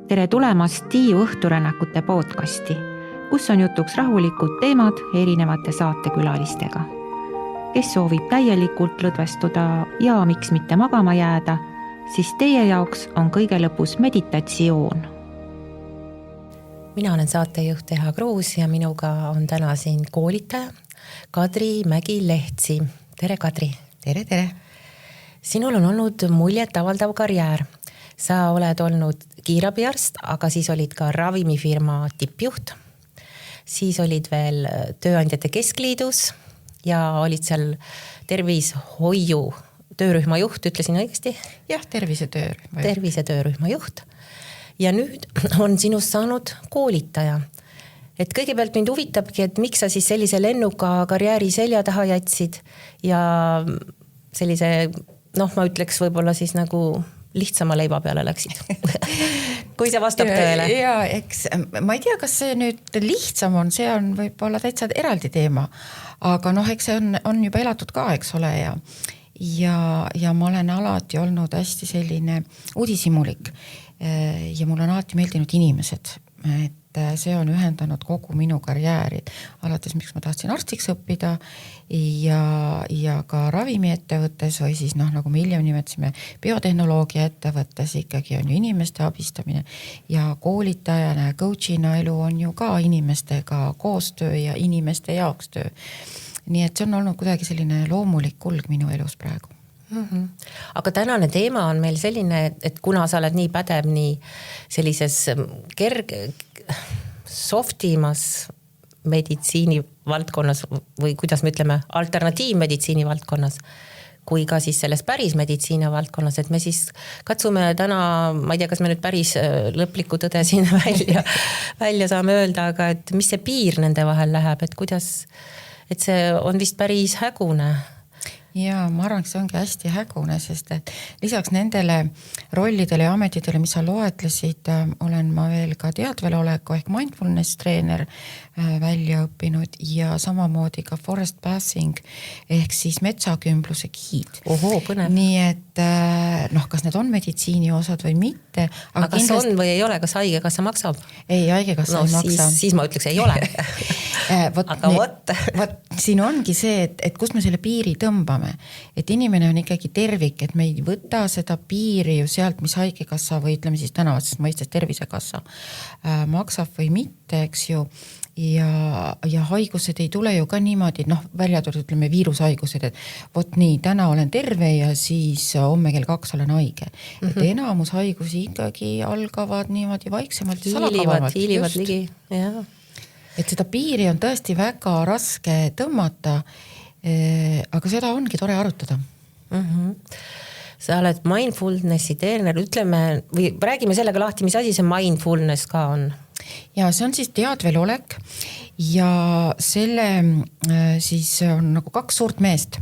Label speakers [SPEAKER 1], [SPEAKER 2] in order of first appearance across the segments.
[SPEAKER 1] Tere tulemast Tiiu õhturännakute podcasti, kus on jutuks rahulikud teemad erinevate saatekülalistega. Kes soovib täielikult lõdvestuda ja miks mitte magama jääda, siis teie jaoks on kõige lõpus meditatsioon.
[SPEAKER 2] Mina olen saatejuht Eha Kruus ja minuga on täna siin koolitaja Kadri Mägi-Lehtsi. Tere, Kadri!
[SPEAKER 3] Tere, tere!
[SPEAKER 2] Sinul on olnud muljet avaldav karjäär. Sa oled olnud kiirabiarst, aga siis olid ka ravimifirma tippjuht. Siis olid veel Tööandjate Keskliidus ja olid seal tervishoiu töörühma juht, ütlesin õigesti?
[SPEAKER 3] Jah, tervisetöörühma.
[SPEAKER 2] Tervisetöörühma juht. Ja nüüd on sinust saanud koolitaja. Et kõigepealt mind huvitabki, et miks sa siis sellise lennuka karjääri selja taha jätsid ja sellise, ma ütleks võib-olla siis nagu lihtsama leiva peale läksid. Kui see vastab tõele.
[SPEAKER 3] Ja, eks, ma ei tea, kas see nüüd lihtsam on, see on võib-olla täitsa eraldi teema, aga eks see on juba elatud ka, eks ole, ja ma olen alati olnud hästi selline uudishimulik ja mul on alati meeldinud inimesed, et see on ühendanud kogu minu karjääri. Alates, miks ma tahtsin arstiks õppida ja ka ravimiettevõttes või siis nagu me hiljem nimetasime biotehnoloogia ettevõttes ikkagi on ju inimeste abistamine ja koolitajana ja coachina elu on ju ka inimestega koostöö ja inimeste jaoks töö. Nii et see on olnud kuidagi selline loomulik kulg minu elus praegu.
[SPEAKER 2] Mm-hmm. Aga tänane teema on meil selline, et kuna sa oled nii pädev nii sellises softimas meditsiini valdkonnas või kuidas me ütleme, alternatiivmeditsiini valdkonnas kui ka siis selles päris meditsiina valdkonnas, et me siis katsume täna, ma ei tea, kas me nüüd päris lõpliku tõde siin välja saame öelda, aga et mis see piir nende vahel läheb, et kuidas, et see on vist päris hägune.
[SPEAKER 3] Ja ma arvan, et see ongi hästi hägune, sest et lisaks nendele rollidele ja ametitele, mis sa loetlesid, olen ma veel ka teadveloleku ehk mindfulness treener välja õppinud ja samamoodi ka forest passing ehk siis metsakümbluse giid.
[SPEAKER 2] Oho, põnev.
[SPEAKER 3] Nii et kas need on meditsiini osad või mitte.
[SPEAKER 2] Aga kas kindlasti... on või ei ole, kas haigekassa maksab?
[SPEAKER 3] Ei, haigekassa ei maksa.
[SPEAKER 2] Siis ma ütleks, ei ole. Aga võt,
[SPEAKER 3] siin ongi see, et kus me selle piiri tõmbame. Et inimene on ikkagi tervik, et me ei võta seda piiri ju sealt, mis haigekassa või ütleme siis tänavasest mõistes tervisekassa maksab või mitte, eks ju. Ja haigused ei tule ju ka niimoodi, välja tuleb, ütleme, viirushaigused, et vot nii, täna olen terve ja siis homme kell 2 olen haige. Mm-hmm. Et enamus haigusi ikkagi algavad niimoodi vaiksemalt ja salakavamalt.
[SPEAKER 2] Hiilivad ligi, jah.
[SPEAKER 3] Et seda piiri on tõesti väga raske tõmmata, aga seda ongi tore arutada.
[SPEAKER 2] Mm-hmm. Sa oled mindfulnessi treener, ütleme, või räägime sellega lahti, mis asi see mindfulness ka on?
[SPEAKER 3] Ja see on siis teadvelolek ja selle siis on nagu 2 suurt meest,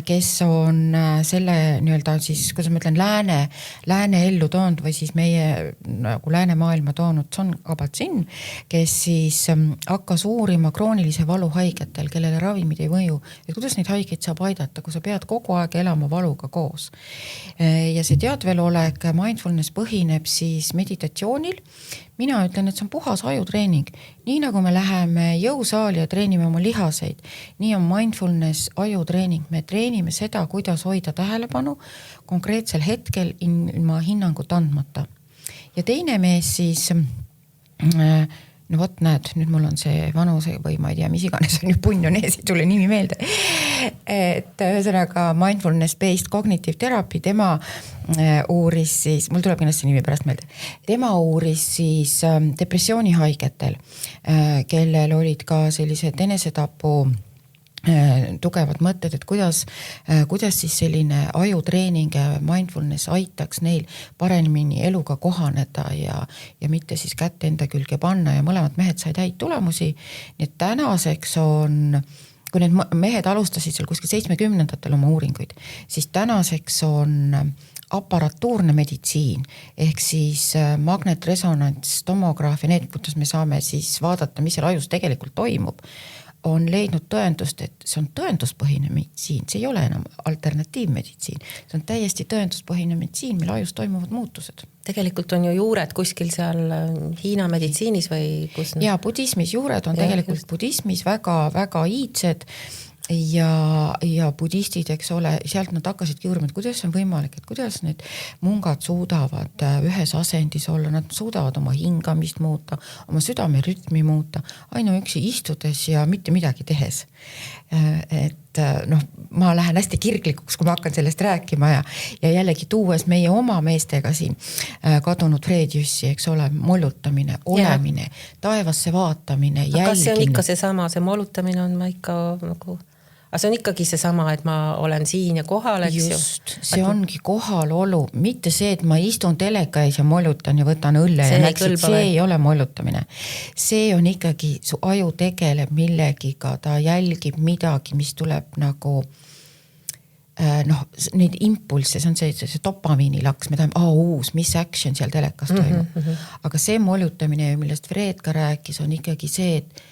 [SPEAKER 3] kes on selle nii-öelda siis, kuidas ma ütlen, lääne ellu toonud või siis meie nagu lääne maailma toonud John Kabat-Zinn, kes siis hakkas uurima kroonilise valu haigetel, kellele ravimid ei mõju, et kuidas neid haigeid saab aidata, kui sa pead kogu aeg elama valuga koos. Ja see teadvelolek, mindfulness põhineb siis meditatsioonil. Mina ütlen, et see on puhas ajutreening. Nii nagu me läheme jõusaali ja treenime oma lihaseid, nii on mindfulness ajutreening. Me treenime seda, kuidas hoida tähelepanu konkreetsel hetkel ilma hinnangut andmata. Ja teine mees siis, vot näed, nüüd mul on see vanuse või ma ei tea, mis iganes on ju punn on ees, ei tule nimi meelde. Et ühesõnaga mindfulness-based cognitive therapy, tema uuris siis, mul tuleb kindlasti nimi pärast meelde, tema uuris siis depressioonihaigetel, kellel olid ka sellised enesetapu tugevad mõtted, et kuidas siis selline ajutreening ja mindfulness aitaks neil paremini eluga kohaneda ja mitte siis kätte enda külge panna ja mõlemad mehed said häid tulemusi. Nii et tänaseks on, kui need mehed alustasid seal kuskil 70-ndatel oma uuringuid, siis tänaseks on aparatuurne meditsiin ehk siis magnetresonants, tomograaf ja need, kuidas me saame siis vaadata, mis seal ajus tegelikult toimub, on leidnud tõendust, et see on tõenduspõhine meditsiin, see ei ole enam alternatiivmeditsiin, see on täiesti tõenduspõhine meditsiin, mille ajus toimuvad muutused.
[SPEAKER 2] Tegelikult on ju juured kuskil seal Hiina meditsiinis või kus?
[SPEAKER 3] Ja budismis juured on tegelikult budismis väga iidsed ja budistid, eks ole, sealt nad hakkasidki uurima, et kuidas on võimalik, et kuidas need mungad suudavad ühes asendis olla, nad suudavad oma hingamist muuta, oma südamerütmi muuta, ainuüksi istudes ja mitte midagi tehes. Et ma lähen hästi kirglikuks, kui ma hakkan sellest rääkima ja jällegi tuues meie oma meestega siin kadunud Fred Jüssi, eks ole, mollutamine, olemine, taevasse vaatamine, jälgimine.
[SPEAKER 2] Kas see on ikka seesama, see mollutamine on ma ikka nagu... Aga see on ikkagi seesama, et ma olen siin ja kohal, eks ju?
[SPEAKER 3] Just, see ongi kohalolu, mitte see, et ma istun teleka ees ja mollutan ja võtan õlle ja näksid, see ei ole mollutamine. See on ikkagi, su aju tegeleb millegiga, ta jälgib midagi, mis tuleb nagu neid impulsse, see on see dopamiinilaks, me tahame, uus, mis action seal telekas toimub. Aga see mollutamine, millest Fred ka rääkis, on ikkagi see, et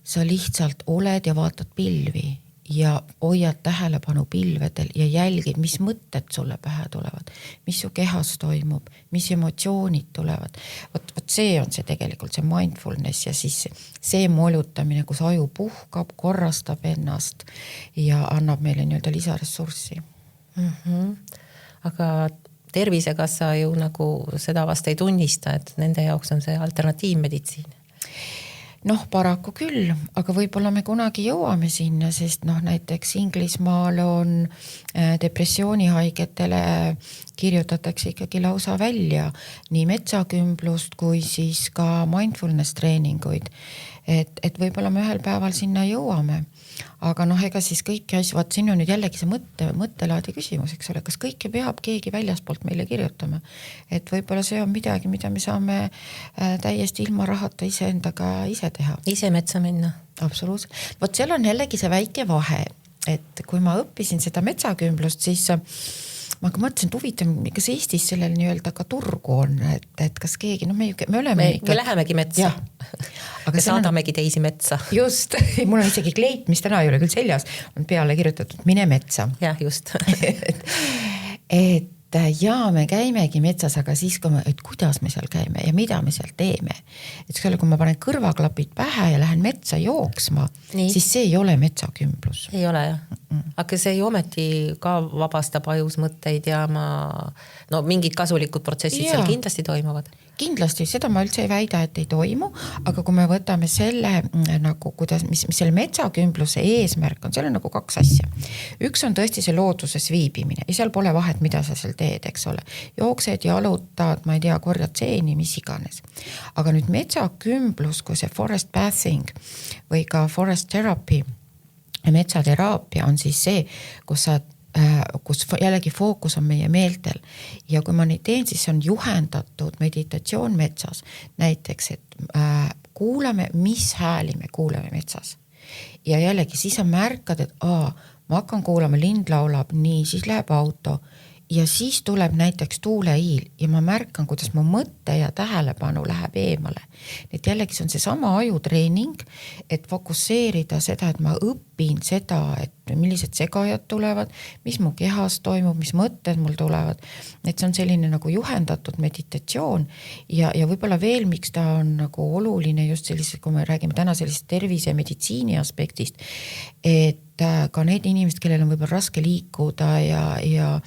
[SPEAKER 3] sa lihtsalt oled ja vaatad pilvi ja hoiad tähelepanu pilvedel ja jälgid, mis mõtted sulle pähe tulevad, mis su kehas toimub, mis emotsioonid tulevad. Võt see on see tegelikult, see mindfulness ja siis see mollutamine, kus aju puhkab, korrastab ennast ja annab meile nii-öelda lisaressurssi.
[SPEAKER 2] Aga Tervisekassa ju nagu seda vast ei tunnista, et nende jaoks on see alternatiivmeditsiin.
[SPEAKER 3] Paraku küll, aga võib-olla me kunagi jõuame sinna, sest näiteks Inglismaal on depressioonihaigetele kirjutatakse ikkagi lausa välja nii metsakümblust kui siis ka mindfulness treeninguid. Et võib-olla me ühel päeval sinna jõuame. Aga ega siis kõiki asju, siin on nüüd jällegi see mõttelaadi küsimus, eks ole, kas kõike peab keegi väljaspoolt meile kirjutama. Et võib-olla see on midagi, mida me saame täiesti ilma rahata iseendaga ise teha.
[SPEAKER 2] Ise metsa minna.
[SPEAKER 3] Absoluutselt. Vot seal on jällegi see väike vahe, et kui ma õppisin seda metsakümblust, siis ma mõtlesin, et huvitav, kas Eestis sellel nii-öelda ka turgu on, et kas keegi, me oleme
[SPEAKER 2] me lähemegi metsa. Aga saadamegi teisi metsa.
[SPEAKER 3] Just, mul on isegi kleit, mis täna ei ole küll seljas, on peale kirjutatud, mine metsa.
[SPEAKER 2] Jah, just.
[SPEAKER 3] et me käimegi metsas, aga siis, et kuidas me seal käime ja mida me seal teeme. Et kui ma panen kõrvaklapid pähe ja lähen metsa jooksma, siis see ei ole metsakümblus.
[SPEAKER 2] Ei ole, jah. Aga see ju ometi ka vabastab ajus mõtteid ja mingid kasulikud protsessid seal kindlasti toimuvad.
[SPEAKER 3] Kindlasti, seda ma üldse ei väida, et ei toimu, aga kui me võtame selle, nagu, mis selle metsakümbluse eesmärk on, seal on nagu kaks asja. Üks on tõesti see looduses viibimine ja seal pole vahet, mida sa seal teed, eks ole. Jooksed, jalutad, ma ei tea, korjad seeni, mis iganes. Aga nüüd metsakümblus, kui see forest bathing või ka forest therapy, metsateraapia on siis see, kus jällegi fookus on meie meeltel ja kui ma neid teen, siis on juhendatud meditatsioon metsas. Näiteks, et kuulame, mis hääli me kuuleme metsas. Ja jällegi siis sa märkad, et ma hakkan kuulama, lind laulab, nii, siis läheb auto ja siis tuleb näiteks tuuleiil ja ma märkan, kuidas mu mõtte ja tähelepanu läheb eemale. Et jällegi see on see sama ajutreening, et fokusseerida seda, et ma õpin seda, et millised segajad tulevad, mis mu kehas toimub, mis mõtted mul tulevad. Et see on selline nagu juhendatud meditatsioon ja võib-olla veel, miks ta on nagu oluline just sellised, kui me räägime täna sellisest tervise meditsiini aspektist, et ka need inimesed, kellel on võib-olla raske liikuda ja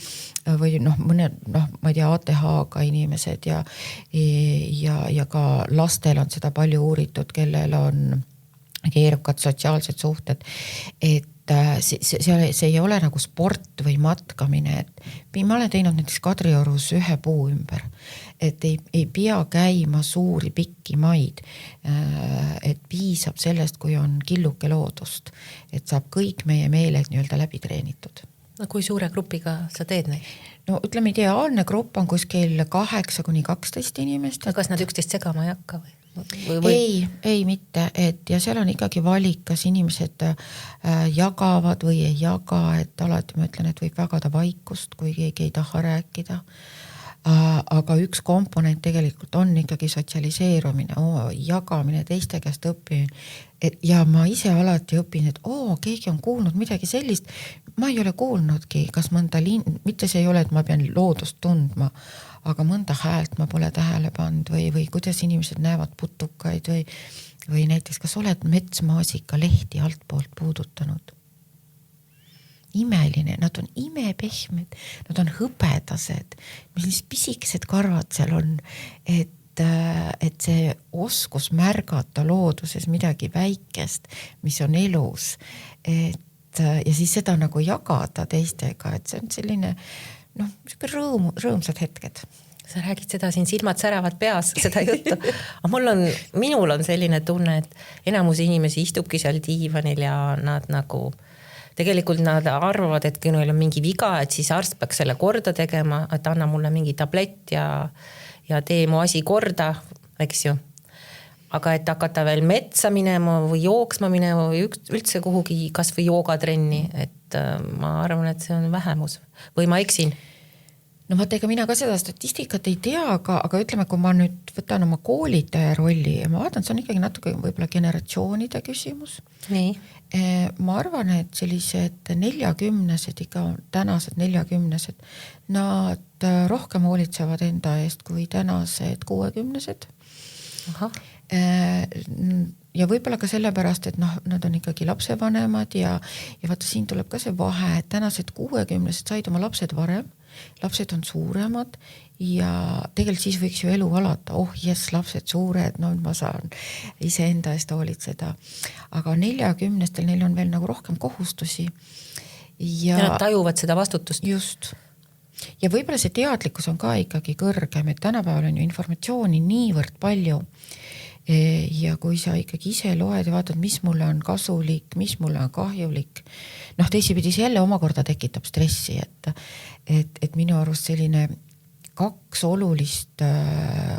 [SPEAKER 3] või mõned, ma ei tea, ATH-ga inimesed ja ka lastel on seda palju uuritud, kellel on keerukad sotsiaalsed suhted, et see ei ole nagu sport või matkamine, et ma olen teinud näiteks Kadriorus ühe puu ümber, et ei pea käima suuri pikki maid, et piisab sellest, kui on killuke loodust, et saab kõik meie meeled nii-öelda läbi treenitud.
[SPEAKER 2] Kui suure grupiga sa teed neid?
[SPEAKER 3] Ütleme, ideaalne grupp on kuskil 8-12 inimest.
[SPEAKER 2] Kas nad üksteist segama ei hakka või?
[SPEAKER 3] Ei mitte, ja seal on ikkagi valik, kas inimesed jagavad või ei jaga, et alati ma ütlen, et võib jagada vaikust, kui keegi ei taha rääkida. aga üks komponent tegelikult on ikkagi sotsialiseerumine, jagamine, teiste käest õppimine. Ja ma ise alati õpin, et keegi on kuulnud midagi sellist, ma ei ole kuulnudki, kas mõnda mitte see ei ole, et ma pean loodust tundma, aga mõnda häält ma pole tähele pannud või kuidas inimesed näevad putukaid või näiteks, kas oled metsmaasika lehti altpoolt puudutanud? Imeline, nad on imepehmed, nad on hõbedased, mis pisikesed karvad seal on, et see oskus märgata looduses midagi väikest, mis on elus, ja siis seda nagu jagada teistega, et see on selline rõõmsad hetked.
[SPEAKER 2] Sa räägid seda, siin silmad säravad peas, seda juttu. Minul on selline tunne, et enamus inimesi istubki seal diivanil ja nad nagu tegelikult nad arvavad, et kui neil on mingi viga, et siis arst peaks selle korda tegema, et anna mulle mingi tablett ja tee mu asi korda, eks ju. Aga et hakata veel metsa minema või jooksma minema või üldse kuhugi kas või joogatrenni, et ma arvan, et see on vähemus. Või ma eksin?
[SPEAKER 3] No vaata, ega mina ka seda statistikat ei tea, aga ütleme, kui ma nüüd võtan oma koolitaja rolli ja ma vaatan, see on ikkagi natuke võib-olla generatsioonide küsimus.
[SPEAKER 2] Nii.
[SPEAKER 3] Ma arvan, et sellised 40-sed, ikka tänased 40-sed, nad rohkem hoolitsevad enda eest kui tänased 60-sed.
[SPEAKER 2] Aha.
[SPEAKER 3] Ja võib-olla ka sellepärast, et nad on ikkagi lapsevanemad ja vaata, siin tuleb ka see vahe, et tänased 60-sed said oma lapsed varem, lapsed on suuremad ja tegelikult siis võiks ju elu alata, lapsed suured, ma saan iseenda eest hoolitseda. Aga 40-stel neil on veel nagu rohkem kohustusi.
[SPEAKER 2] Ja nad tajuvad seda vastutust.
[SPEAKER 3] Just. Ja võib-olla see teadlikkus on ka ikkagi kõrgem, et tänapäeval on ju informatsiooni niivõrd palju. Ja kui sa ikkagi ise loed ja vaatad, mis mulle on kasulik, mis mulle on kahjulik, teisipidi see jälle omakorda tekitab stressi, et minu arust selline 2 olulist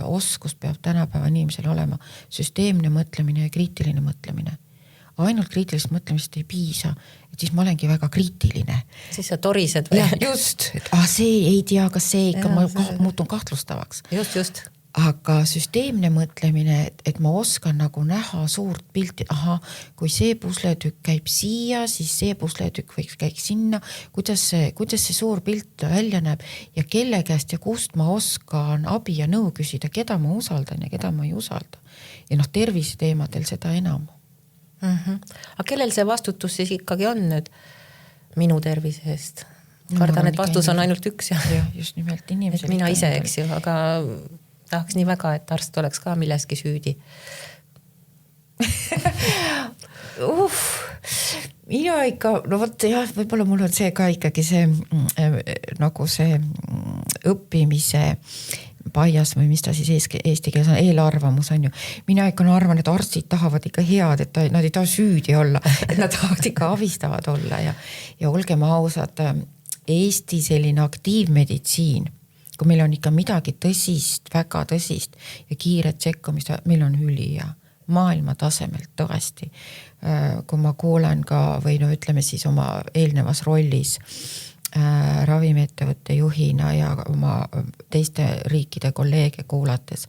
[SPEAKER 3] oskust peab tänapäeva inimesel olema, süsteemne mõtlemine ja kriitiline mõtlemine. Ainult kriitilist mõtlemist ei piisa, et siis ma olengi väga kriitiline.
[SPEAKER 2] Siis sa torised või?
[SPEAKER 3] Ja, just, et see ei tea, kas see ikka, ma muutun kahtlustavaks.
[SPEAKER 2] Just.
[SPEAKER 3] Aga süsteemne mõtlemine, et ma oskan nagu näha suurt pilti, kui see pusletükk käib siia, siis see pusletükk võiks käik sinna, kuidas see suur pilt välja näeb ja kelle käest ja kust ma oskan abi ja nõu küsida, keda ma usaldan ja keda ma ei usalda. Ja tervise teemadel seda enam.
[SPEAKER 2] Aga kellel see vastutus siis ikkagi on nüüd minu tervise eest? Kardan, et vastus on ainult üks.
[SPEAKER 3] Ja, just nimelt inimesel.
[SPEAKER 2] Et mina ise, eks ju, aga tahaks nii väga, et arst oleks ka milleski süüdi.
[SPEAKER 3] Mina ikka, võib-olla mul on see ka ikkagi see nagu see õppimise bias või mis ta siis eesti keeles on, eelarvamus on ju. Mina ikka arvan, et arstid tahavad ikka head, et nad ei taha süüdi olla, et nad tahavad ikka abistavad olla ja olgem ausad, Eesti selline aktiivmeditsiin, kui meil on ikka midagi tõsist, väga tõsist ja kiiret sekkumist, meil on ülija maailma tasemelt tõesti. Kui ma kuulen ka või ütleme siis oma eelnevas rollis ravimiettevõtte juhina ja oma teiste riikide kolleege kuulates,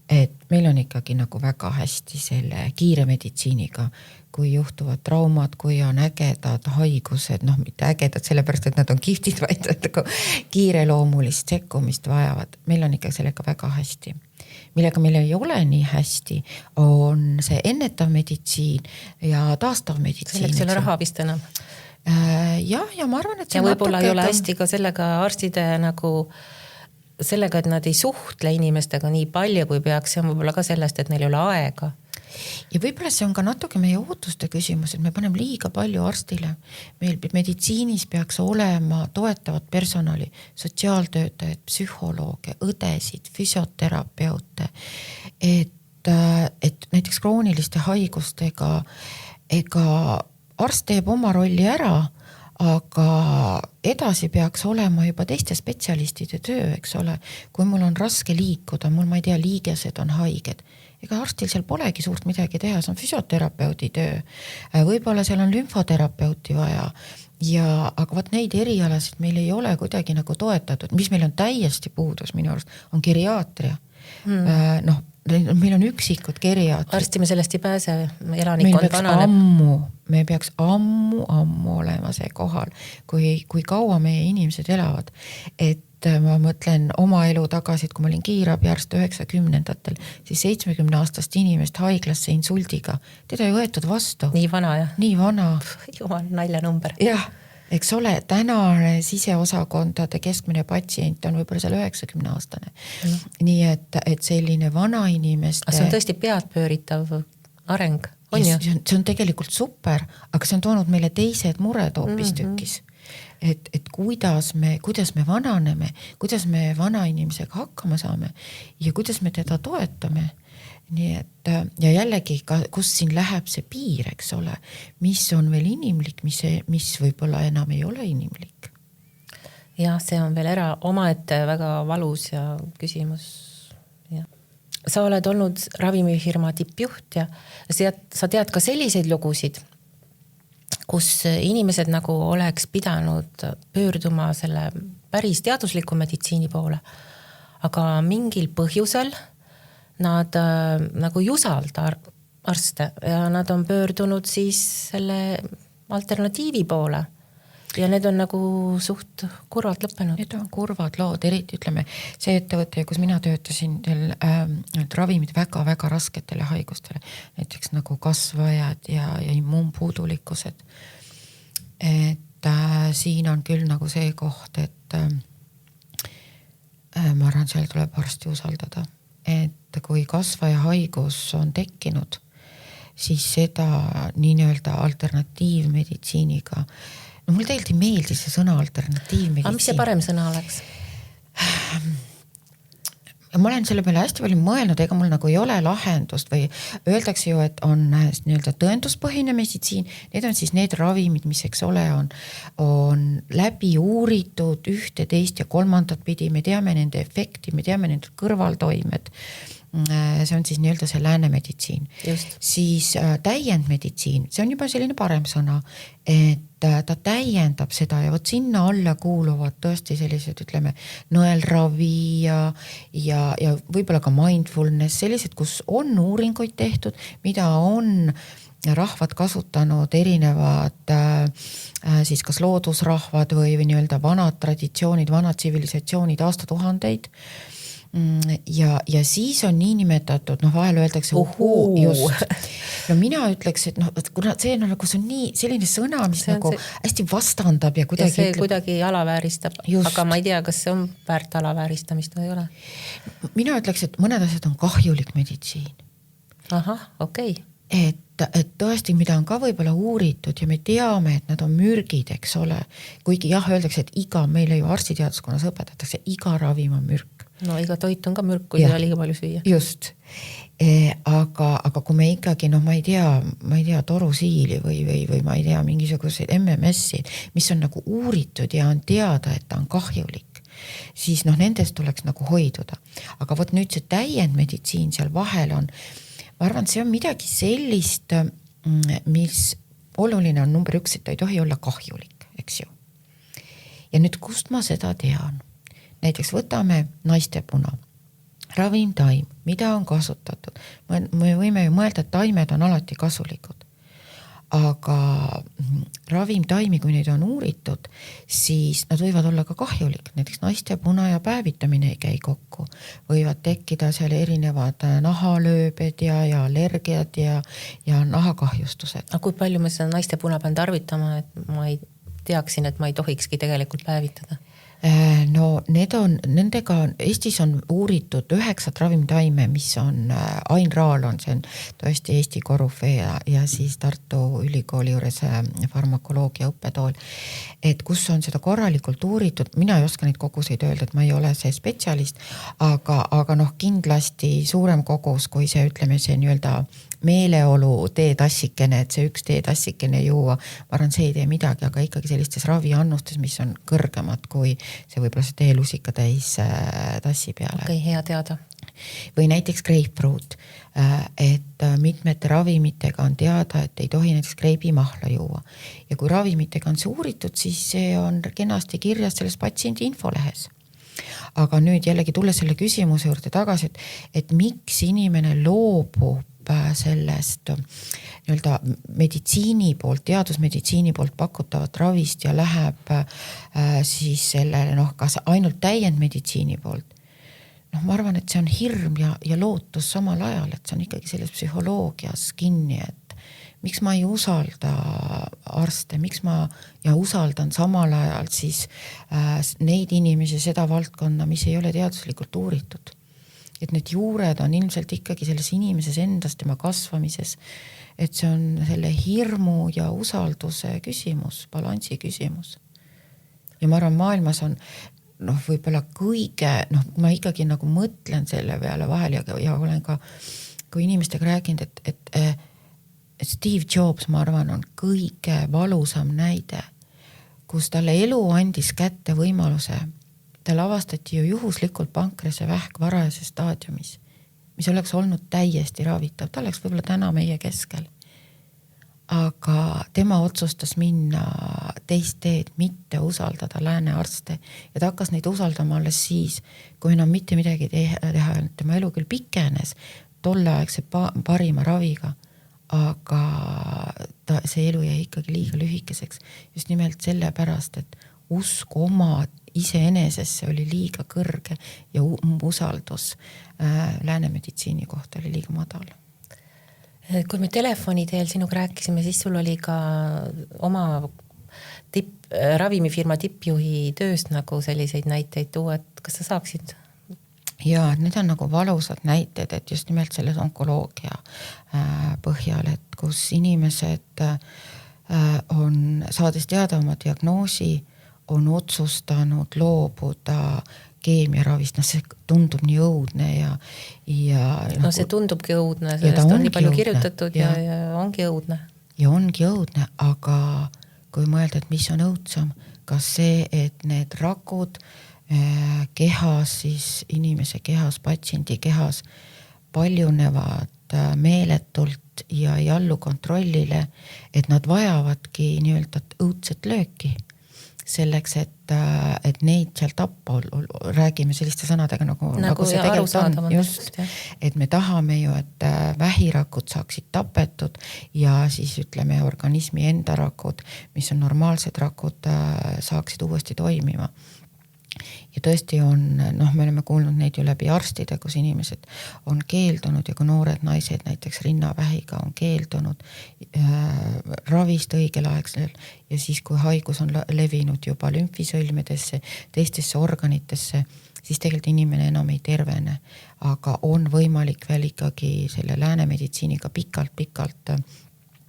[SPEAKER 3] et meil on ikkagi nagu väga hästi selle kiire meditsiiniga, kui juhtuvad traumad, kui on ägedad haigused, mitte ägedad sellepärast, et nad on kihtid, vaid kiireloomulist sekkumist vajavad. Meil on ikka sellega väga hästi. Millega meil ei ole nii hästi, on see ennetav meditsiin ja taastav meditsiin.
[SPEAKER 2] Selleks ei ole raha vist enam.
[SPEAKER 3] Ja ma arvan, et see
[SPEAKER 2] ja võib-olla ei ole hästi ka sellega arstide nagu sellega, et nad ei suhtle inimestega nii palju, kui peaks, see on võib-olla ka sellest, et neil ei ole aega.
[SPEAKER 3] Ja võib-olla see on ka natuke meie ootuste küsimus, et me paneme liiga palju arstile. Meil meditsiinis peaks olema toetavat personali, sotsiaaltöötajad, psühholooge, õdesid, füsioterapeute, et näiteks krooniliste haigustega ega arst teeb oma rolli ära, aga edasi peaks olema juba teiste spetsialistide töö, eks ole. Kui mul on raske liikuda, mul ma ei tea, liigesed on haiged, ega arstil seal polegi suurt midagi teha, see on füsioterapeudi töö. Võib-olla seal on lümfoterapeuti vaja, aga võt neid erialasid meil ei ole kuidagi nagu toetatud, mis meil on täiesti puudus minu arust, on geriaatria. Meil on üksikud geriaatrid.
[SPEAKER 2] Arsti me sellest ei pääse, elanikkond vananeb.
[SPEAKER 3] Me peaks ammu olema see kohal, kui kaua meie inimesed elavad. Et ma mõtlen oma elu tagasi, et kui ma olin kiirabiarst 90-ndatel, siis 70-aastast inimest haiglasse insuldiga. Teda ei võetud vastu.
[SPEAKER 2] Nii vana, jah?
[SPEAKER 3] Nii vana.
[SPEAKER 2] Jumal, naljanumber.
[SPEAKER 3] Jah, eks ole, tänane siseosakondade keskmine patsient on võib-olla seal 90-aastane. Nii et selline vana inimeste...
[SPEAKER 2] See on tõesti peadpööritav areng, on ju?
[SPEAKER 3] See on tegelikult super, aga see on toonud meile teised mured hoopis tükis. Et kuidas me vananeme, kuidas me vana inimesega hakkama saame ja kuidas me teda toetame. Nii et, ja jällegi, kus siin läheb see piir, eks ole, mis on veel inimlik, mis võib-olla enam ei ole inimlik.
[SPEAKER 2] Jah, see on veel omaette väga valus ja küsimus. Ja. Sa oled olnud ravimifirma tippjuht ja sa tead ka selliseid lugusid, kus inimesed nagu oleks pidanud pöörduma selle päris teadusliku meditsiini poole, aga mingil põhjusel nad nagu ei usalda arste ja nad on pöördunud siis selle alternatiivi poole ja need on nagu suht kurvalt lõppenud.
[SPEAKER 3] Need on kurvad lood, eriti ütleme see ettevõte, kus mina töötasin ravimid väga-väga rasketele haigustele, näiteks nagu kasvajad ja immuunpuudulikkused. Et siin on küll nagu see koht, et ma arvan, seal tuleb arsti usaldada. Et kui kasvaja haigus on tekkinud, siis seda nii-öelda alternatiivmeditsiiniga, mul tegelikult ei meeldi see sõna alternatiivmeditsiin.
[SPEAKER 2] Aga mis see parem sõna oleks?
[SPEAKER 3] Ma olen selle peale hästi palju mõelnud, ega mul nagu ei ole lahendust või öeldakse ju, et on nii-öelda tõenduspõhine meditsiin, need on siis need ravimid, mis eks ole on läbi uuritud ühte, teist ja kolmandat pidi, me teame nende efekti, me teame nende kõrvaltoimed. See on siis nii-öelda see läänemeditsiin. Siis täiendmeditsiin, see on juba selline parem sõna, et ta täiendab seda ja võt sinna alla kuuluvad tõesti sellised, ütleme, nõelravi ja võib-olla ka mindfulness, sellised, kus on uuringuid tehtud, mida on rahvad kasutanud erinevad siis kas loodusrahvad või nii-öelda vanad traditsioonid, vanad tsivilisatsioonid aastatuhandeid. Ja siis on nii nimetatud, vahel öeldakse just. No mina ütleks, et kuna see on nagu, see on nii selline sõna, mis nagu hästi vastandab ja kuidagi...
[SPEAKER 2] Ja see kuidagi alavääristab, aga ma ei tea, kas see on väärt alavääristamist või ei ole.
[SPEAKER 3] Mina ütleks, et mõned asjad on kahjulik meditsiin.
[SPEAKER 2] Ahah, okei.
[SPEAKER 3] Et tõesti, mida on ka võib-olla uuritud ja me teame, et nad on mürgid, eks ole. Kuigi jah, öeldakse, et meile ju arstiteaduskonnas õpetatakse, iga ravim on mürk.
[SPEAKER 2] No iga toit on ka mürk, kui seda liiga palju süüa.
[SPEAKER 3] Just. Aga kui me ikkagi, ma ei tea torusiili või ma ei tea mingisuguseid MMS-i, mis on nagu uuritud ja on teada, et ta on kahjulik, siis nendest tuleks nagu hoiduda. Aga võt nüüd see täiendmeditsiin seal vahel on, ma arvan, see on midagi sellist, mis oluline on number 1, et ta ei tohi olla kahjulik, eks ju. Ja nüüd kust ma seda tean? Näiteks võtame naistepuna, ravimtaim, mida on kasutatud. Me võime ju mõelda, et taimed on alati kasulikud. Aga ravimtaimi, kui neid on uuritud, siis nad võivad olla ka kahjulik. Näiteks naistepuna ja päevitamine ei käi kokku. Võivad tekkida seal erinevad nahalööbed ja allergiad ja nahakahjustused.
[SPEAKER 2] Aga kui palju me seda naistepuna pean tarvitama, et ma ei teaksin, et ma ei tohikski tegelikult päevitada?
[SPEAKER 3] No nendega Eestis on uuritud 9 ravimtaime, mis on Ain Raal on, see on tõesti Eesti korüfee ja siis Tartu Ülikooli juures farmakoloogia õppetool, et kus on seda korralikult uuritud, mina ei oska neid koguseid öelda, et ma ei ole see spetsialist, aga kindlasti suurem kogus, kui see, ütleme, see nii-öelda meeleolu teetassikene, et see üks teetassikene juua, ma arvan, see ei tee midagi, aga ikkagi sellistes raviannustes, mis on kõrgemad kui see võib-olla see teelusika täis tassi peale.
[SPEAKER 2] Okei, hea teada.
[SPEAKER 3] Või näiteks grapefruit, et mitmete ravimitega on teada, et ei tohi näiteks greibimahla juua. Ja kui ravimitega on see uuritud, siis see on kenasti kirjas selles patsiendi infolehes. Aga nüüd jällegi tulla selle küsimuse juurde tagasi, et miks inimene loobub sellest nii-öelda meditsiini poolt, teadusmeditsiini poolt pakutavat ravist ja läheb siis sellele, kas ainult täiendmeditsiini poolt. Ma arvan, et see on hirm ja lootus samal ajal, et see on ikkagi selles psühholoogias kinni, et miks ma ei usalda arste, miks ma ja usaldan samal ajal siis neid inimesi, seda valdkonna, mis ei ole teaduslikult uuritud. Et need juured on ilmselt ikkagi selles inimeses endas, tema kasvamises, et see on selle hirmu ja usalduse küsimus, balansi küsimus. Ja ma arvan, maailmas on võib-olla kõige, ma ikkagi nagu mõtlen selle peale vahel ja olen ka, kui inimestega rääkinud, et Steve Jobs, ma arvan, on kõige valusam näide, kus talle elu andis kätte võimaluse. Tal avastati ju juhuslikult pankrase vähk varajases staadiumis, mis oleks olnud täiesti ravitav. Ta oleks võib-olla täna meie keskel. Aga tema otsustas minna teist teed, mitte usaldada lääne arste. Ja ta hakkas neid usaldama alles siis, kui enam mitte midagi teha. Tema elu küll pikenes tolleaegse parima raviga, aga see elu jäi ikkagi liiga lühikeseks. Just nimelt selle pärast, et usk oma iseenesesse oli liiga kõrge ja usaldus lääne meditsiini kohta oli liiga madal.
[SPEAKER 2] Kui me telefoni teel sinuga rääkisime, siis sul oli ka oma ravimifirma tippjuhi tööst nagu selliseid näiteid tuua, et kas sa saaksid?
[SPEAKER 3] Ja, need on nagu valusad näited, et just nimelt selles onkoloogia põhjal, et kus inimesed on saades teada oma diagnoosi, on otsustanud loobuda keemiaravist, see tundub nii õudne ja
[SPEAKER 2] see tundubki õudne, sellest on nii palju kirjutatud ja ongi õudne.
[SPEAKER 3] Ja ongi õudne, aga kui mõelda, et mis on õudsam, kas see, et need rakud kehas, siis inimese kehas, patsiendi kehas paljunevad meeletult ja ei allu kontrollile, et nad vajavadki nii-öelda õudset lööki. Selleks, et neid seal tappa, räägime selliste sõnadega nagu see tegelikult on, just, et me tahame ju, et vähirakud saaksid tapetud ja siis ütleme organismi enda rakud, mis on normaalsed rakud, saaksid uuesti toimima. Ja tõesti on, me oleme kuulnud neid ju läbi arstide, kus inimesed on keeldunud ja kui noored naised näiteks rinnavähiga on keeldunud ravist õigel aegsel ja siis kui haigus on levinud juba lümfisõlmedesse, teistesse organitesse, siis tegelikult inimene enam ei tervene, aga on võimalik veel ikkagi selle lääne meditsiiniga pikalt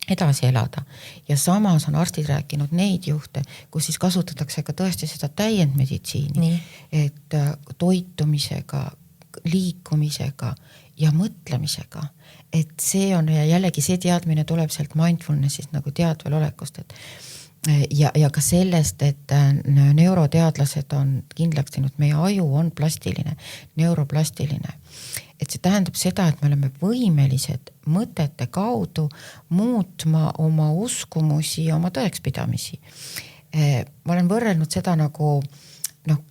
[SPEAKER 3] edasi elada. Ja samas on arstid rääkinud neid juhte, kus siis kasutatakse ka tõesti seda täiendmeditsiini, et toitumisega, liikumisega ja mõtlemisega. Et see on ja jällegi see teadmine tuleb sealt mindfulnessist nagu teadvel olekust, et ja ka sellest, et neuroteadlased on kindlaks teinud, meie aju on plastiline, neuroplastiline. Et see tähendab seda, et me oleme võimelised mõtete kaudu muutma oma uskumusi ja oma tõekspidamisi. Ma olen võrrelnud seda nagu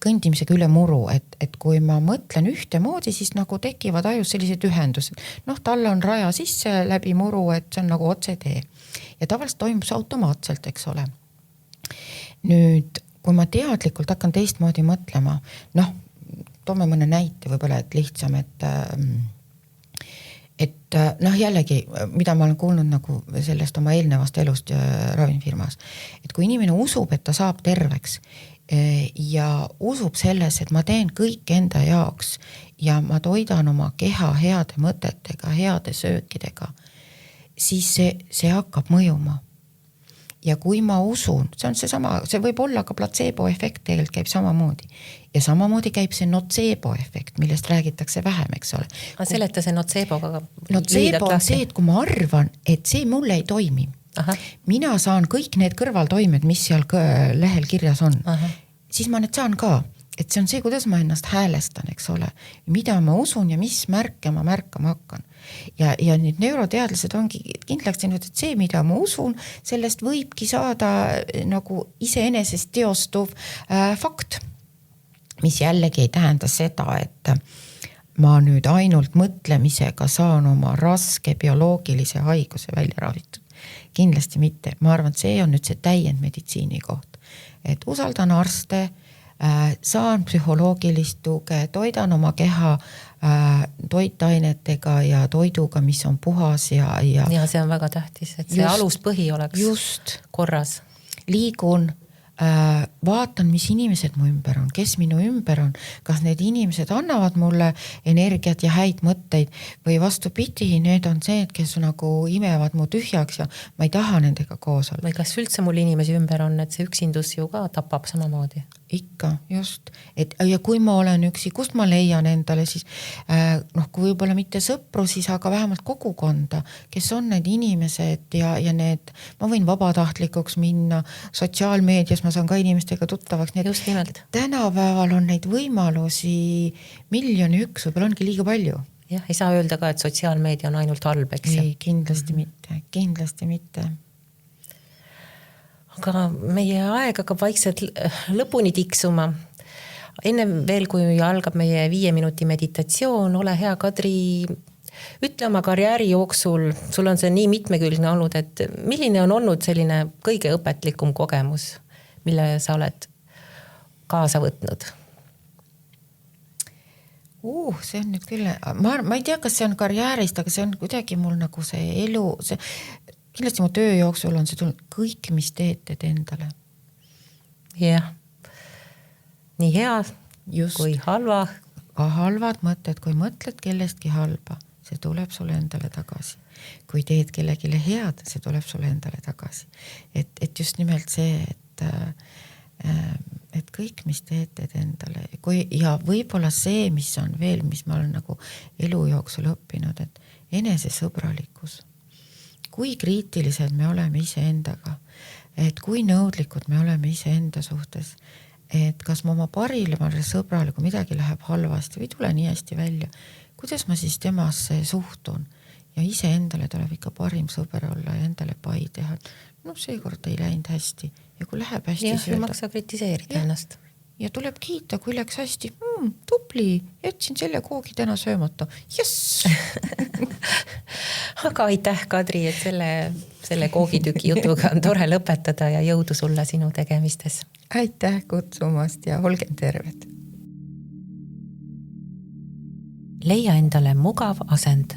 [SPEAKER 3] kõndimisega üle muru, et kui ma mõtlen ühte moodi, siis nagu tekivad ajus sellised ühendused. Talle on raja sisse läbi muru, et see on nagu otse tee. Ja tavaliselt toimub see automaatselt, eks ole. Nüüd, kui ma teadlikult hakkan teistmoodi mõtlema, toome mõne näite võib-olla, et lihtsam, et jällegi, mida ma olen kuulnud nagu sellest oma eelnevast elust ravimifirmas, et kui inimene usub, et ta saab terveks, ja usub selles, et ma teen kõik enda jaoks ja ma toidan oma keha heade mõtetega, heade söökidega, siis see hakkab mõjuma. Ja kui ma usun, see on seesama, see võib olla ka placebo efekt, tegelikult käib samamoodi. Ja samamoodi käib see nocebo efekt, millest räägitakse vähem, eks ole.
[SPEAKER 2] Seleta see noceboga.
[SPEAKER 3] Nocebo on see, et kui ma arvan, et see mulle ei toimi, mina saan kõik need kõrvaltoimed, mis seal lehel kirjas on, siis ma need saan ka. Et see on see, kuidas ma ennast häälestan, eks ole, mida ma usun ja mis märke ma märkama hakkan. Ja nüüd neuroteadlased ongi kindlaks teinud, et see, mida ma usun, sellest võibki saada nagu iseenesest teostuv fakt, mis jällegi ei tähenda seda, et ma nüüd ainult mõtlemisega saan oma raske bioloogilise haiguse välja ravitud. Kindlasti mitte. Ma arvan, et see on nüüd see täiendmeditsiini koht. Et usaldan arste, saan psühholoogilist tuge, toidan oma keha toitainetega ja toiduga, mis on puhas ja
[SPEAKER 2] see on väga tähtis, et see aluspõhi oleks korras.
[SPEAKER 3] Liigun, vaatan, mis inimesed mu ümber on, kes minu ümber on, kas need inimesed annavad mulle energiat ja häid mõtteid või vastupidi, need on see, kes nagu imevad mu tühjaks ja ma ei taha nendega koos olla.
[SPEAKER 2] Või kas üldse mul inimesi ümber on, et see üksindus ju ka tapab samamoodi?
[SPEAKER 3] Ikka, just. Ja kui ma olen üksi, kust ma leian endale siis, kui võib-olla mitte sõpru, siis aga vähemalt kogukonda, kes on need inimesed ja need, ma võin vabatahtlikuks minna, sotsiaalmeedias ma saan ka inimestega tuttavaks.
[SPEAKER 2] Just nimelt.
[SPEAKER 3] Tänapäeval on neid võimalusi 1,1, võib-olla ongi liiga palju.
[SPEAKER 2] Jah, ei saa öelda ka, et sotsiaalmeedia on ainult halb, eks?
[SPEAKER 3] Ei, kindlasti mitte.
[SPEAKER 2] Aga meie aeg hakkab vaikselt lõpuni tiksuma. Enne veel, kui algab meie 5 minuti meditatsioon, ole hea, Kadri, ütle oma karjääri jooksul, sul on see nii mitmekülgne olnud, et milline on olnud selline kõige õpetlikum kogemus, mille sa oled kaasa võtnud?
[SPEAKER 3] See on nüüd küll, ma ei tea, kas see on karjäärist, aga see on kuidagi mul nagu see elu, kindlasti mu töö jooksul on see tulnud kõik, mis teete endale.
[SPEAKER 2] Jah. Nii hea kui halva.
[SPEAKER 3] Ka halvad mõtted, kui mõtled kellestki halba, see tuleb sulle endale tagasi. Kui teed kellegile head, see tuleb sulle endale tagasi. Et just nimelt see, et kõik, mis teete endale. Ja võib-olla see, mis on veel, mis ma olen nagu elu jooksul õppinud, et enesesõbralikkus. Kui kriitilised me oleme iseendaga, et kui nõudlikud me oleme iseenda suhtes, et kas ma oma parimale sõbrale, kui midagi läheb halvasti või tule nii hästi välja, kuidas ma siis temasse suhtun ja iseendale tuleb ikka parim sõber olla ja endale pai teha. Seekord ei läinud hästi ja kui läheb hästi,
[SPEAKER 2] ei maksa kritiseerida ennast.
[SPEAKER 3] Ja tuleb kiita, kui läks hästi. Tubli, jätsin selle koogi täna söömata. Yes!
[SPEAKER 2] Aga aitäh, Kadri, et selle koogitüki jutuga on tore lõpetada ja jõudu sulle sinu tegemistes.
[SPEAKER 3] Aitäh kutsumast ja olgem terved.
[SPEAKER 2] Leia endale mugav asend.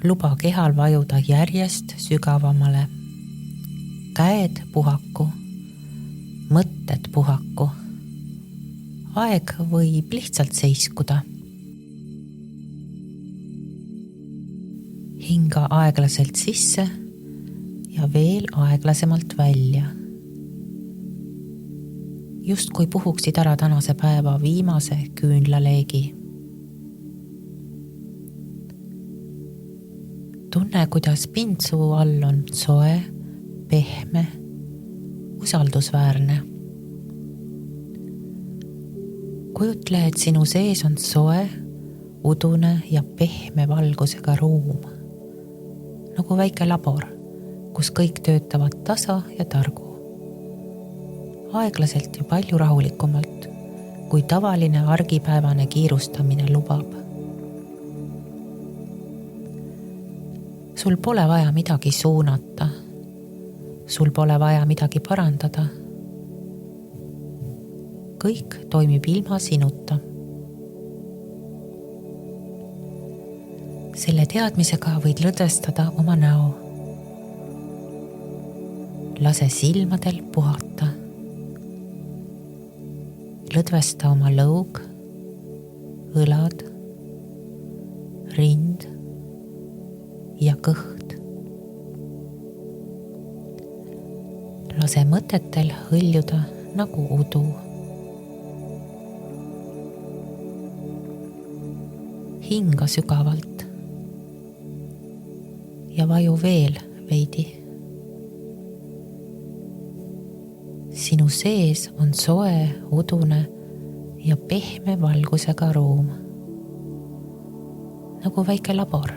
[SPEAKER 2] Luba kehal vajuda järjest sügavamale. Käed puhaku. Mõtted puhaku. Aeg võib lihtsalt seiskuda. Hinga aeglaselt sisse ja veel aeglasemalt välja. Just kui puhuksid ära tänase päeva viimase küünlaleegi. Tunne, kuidas pindsuu all on soe, pehme, usaldusväärne. Kujutle, et sinu sees on soe, udune ja pehme valgusega ruum. Nagu väike labor, kus kõik töötavad tasa ja targu. Aeglaselt ja palju rahulikumalt, kui tavaline argipäevane kiirustamine lubab. Sul pole vaja midagi suunata. Sul pole vaja midagi parandada. Kõik toimib ilma sinuta. Selle teadmisega võid lõdvestada oma näo. Lase silmadel puhata. lõdvesta oma lõug, õlad, rind ja kõht. Lase mõtetel hõljuda nagu udu. Hinga sügavalt ja vaju veel veidi. Sinu sees on soe, udune ja pehme valgusega ruum, nagu väike labor.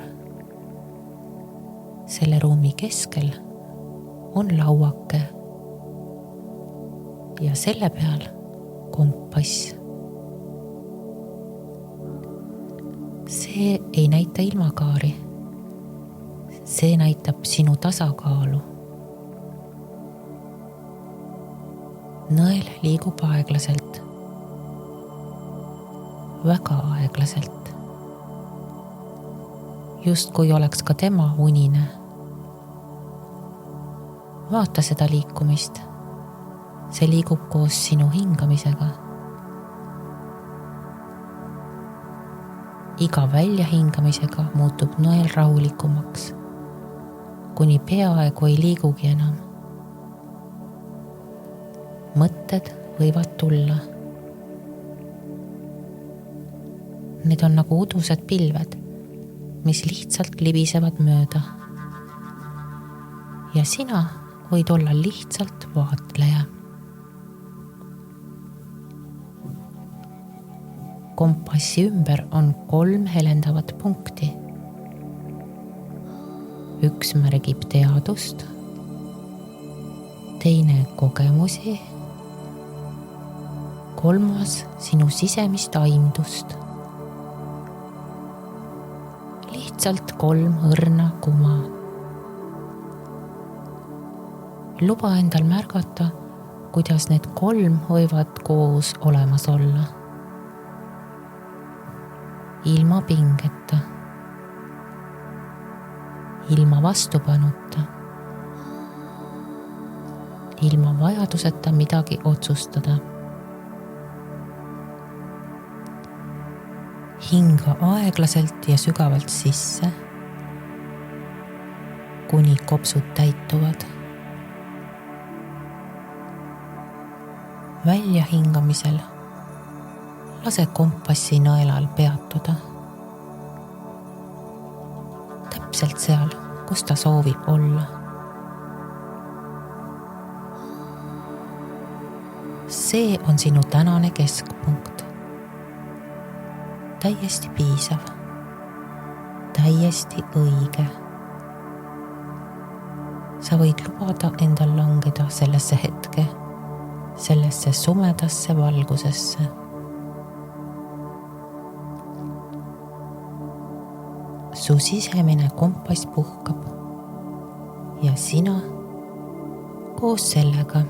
[SPEAKER 2] Selle ruumi keskel on lauake ja selle peal kompass. See ei näita ilmakaari. See näitab sinu tasakaalu. Nõel liigub aeglaselt, väga aeglaselt. Just kui oleks ka tema unine. Vaata seda liikumist. See liigub koos sinu hingamisega. Iga väljahingamisega muutub nõel rahulikumaks, kuni peaaegu ei liigugi enam. Mõtted võivad tulla. Need on nagu udused pilved, mis lihtsalt libisevad mööda. Ja sina võid olla lihtsalt vaatleja. Kompassi ümber on 3 helendavat punkti. Üks märgib teadust, teine kogemusi, 3. sinu sisemist aimdust. Lihtsalt 3 õrna kuma. Luba endal märgata, kuidas need 3 võivad koos olemas olla. Ilma pingeta, ilma vastupanuta, ilma vajaduseta midagi otsustada. Hinga aeglaselt ja sügavalt sisse, kuni kopsud täituvad. Väljahingamisel lase kompassi nõelal peatuda. Täpselt seal, kus ta soovib olla. See on sinu tänane keskpunkt. Täiesti piisav. Täiesti õige. Sa võid lubada endal langeda sellesse hetke, sellesse sumedasse valgusesse. Su sisemine kompass puhkab ja sina koos sellega.